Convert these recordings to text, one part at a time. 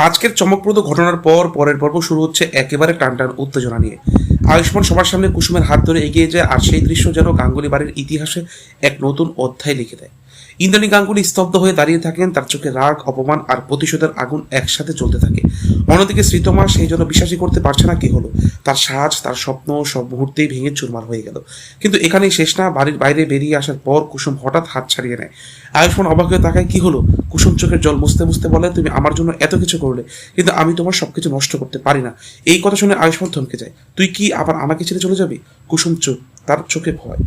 আজকের চমকপ্রদ ঘটনার পর পরের পর্ব শুরু হচ্ছে একেবারে টানটান উত্তেজনা নিয়ে। আয়ুষ্মান সবার সামনে কুসুমের হাত ধরে এগিয়ে যায়, আর সেই দৃশ্য যেন গাঙ্গুলি বাড়ির ইতিহাসে এক নতুন অধ্যায় লিখে দেয়। ইন্দ্রাণী গাঙ্গুলি স্তব্ধ হয়ে দাঁড়িয়ে থাকেন, তার চোখে রাগ, অপমান আর প্রতিশোধের আগুন একসাথে জ্বলতে থাকে। অন্যদিকে শ্রীতমা সেই জন্য বিশ্বাসই করতে পারছে না কি হলো। তার সাজ, তার স্বপ্ন সব মুহূর্তেই ভেঙে চুরমার হয়ে গেল। কিন্তু এখানেই শেষ না। বাড়ির বাইরে বেরিয়ে আসার পর কুসুম হঠাৎ হাত ছাড়িয়ে নেয়। আয়ুষ্মান অবাক হয়ে তাকায়, কি হলো? কুসুম চোখের জল মুছতে মুছতে বলে, তুমি আমার জন্য এত কিছু করলে, কিন্তু আমি তোমার সবকিছু নষ্ট করতে পারি না। এই কথা শুনে আয়ুষ্মান থমকে যায়। তুই কি আবার আমাকে ছেড়ে চলে যাবি? কুসুম চুপ, তার চোখে ভয়,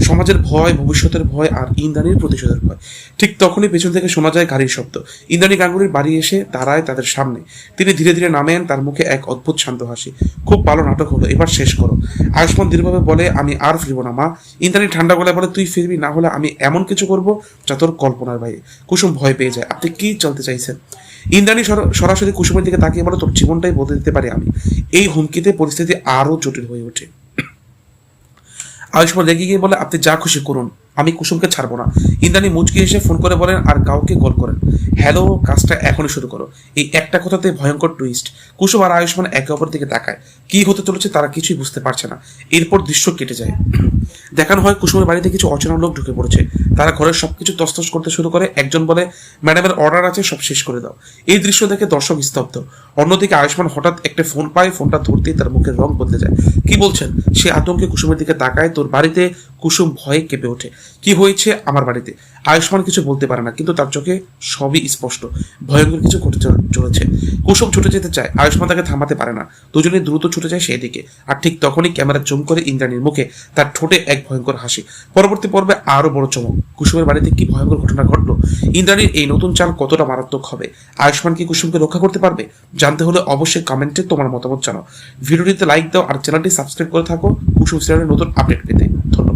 সমাজের ভয়, ভবিষ্যতের ভয় আর ইন্দ্রাণীর প্রতিশোধের ভয়। ঠিক তখনই পেছন থেকে শোনা যায় গাড়ির শব্দ। ইন্দ্রাণী গাঙ্গুলির বাড়ি এসে দাঁড়ায় তাদের সামনে। তিনি ধীরে ধীরে নামেন, তার মুখে এক অদ্ভুত শান্ত হাসি। খুব ভালো নাটক হলো, এবার শেষ করো। আয়ুষ্মান দৃঢ়ভাবে বলে, আমি আর ফিরব না মা। ইন্দ্রাণী ঠান্ডা গলায় বলে, তুই ফিরবি না হলে আমি এমন কিছু করব যা তোর কল্পনার বাইরে। কুসুম ভয় পেয়ে যায়। আপনি কি চলতে চাইছেন? ইন্দ্রাণী সরাসরি কুসুমের দিকে তাকিয়ে বলে, তোর জীবনটাই বদলে দিতে পারি আমি। এই হুমকিতে পরিস্থিতি আরো জটিল হয়ে ওঠে। আয়ুষ্মান রেগে গিয়ে বলে, আপনি যা খুশি করুন, আমি কুসুমকে ছাড়বো না। ইন্দ্রাণী মুচকি এসে ফোন করে বলেন, আর কাউকে কল করেন। হ্যালো, কাজটা এখনই শুরু করো। এই একটা কথাতে ভয়ঙ্কর টুইস্ট। কুসুম আর আয়ুষ্মান একে অপর দিকে তাকায়। কি হতে চলেছে তারা কিছুই বুঝতে পারছে না। এরপর দৃশ্য কেটে যায়। দেখানো হয় কুসুমের বাড়িতে কিছু অচেনা লোক ঢুকে পড়েছে। তারা ঘরের সবকিছু তছনছ করতে শুরু করে। একজন বলে, ম্যাডামের অর্ডার আছে, সব শেষ করে দাও। এই দৃশ্য দেখে দর্শক স্তব্ধ। অন্যদিকে আয়ুষ্মান হঠাৎ একটা ফোন পায়, ফোনটা ধরতেই তার মুখের রং বদলে যায়। কি বলছেন? সে আতঙ্কে কুসুমের দিকে তাকায়। তোর বাড়িতে? কুসুম ভয়ে কেঁপে ওঠে। কি হয়েছে আমার বাড়িতে? আয়ুষ্মান কিছু বলতে পারে না, কিন্তু তার চোখে সবই স্পষ্ট। ভয়ঙ্কর কিছু ঘটে চলেছে। কুসুম ছুটে যেতে চায়, আয়ুষ্মান তাকে থামাতে পারে না। দুজনে দ্রুত ছুটে যায় সেই দিকে। আর ঠিক তখনই ক্যামেরা জুম করে ইন্দ্রাণীর মুখে, তার ঠোঁটে এক ভয়ঙ্কর হাসি। পরবর্তী পর্বে আরো বড় চমক। কুসুমের বাড়িতে কি ভয়ঙ্কর ঘটনা ঘটলো? ইন্দ্রাণীর এই নতুন চাল কতটা মারাত্মক হবে? আয়ুষ্মান কি কুসুমকে রক্ষা করতে পারবে? জানতে হলে অবশ্যই কমেন্টে তোমার মতামত জানাও। ভিডিওটিতে লাইক দাও আর চ্যানেলটি সাবস্ক্রাইব করে থাকো কুসুম সিরিয়ালের নতুন আপডেট পেতে। ধন্যবাদ।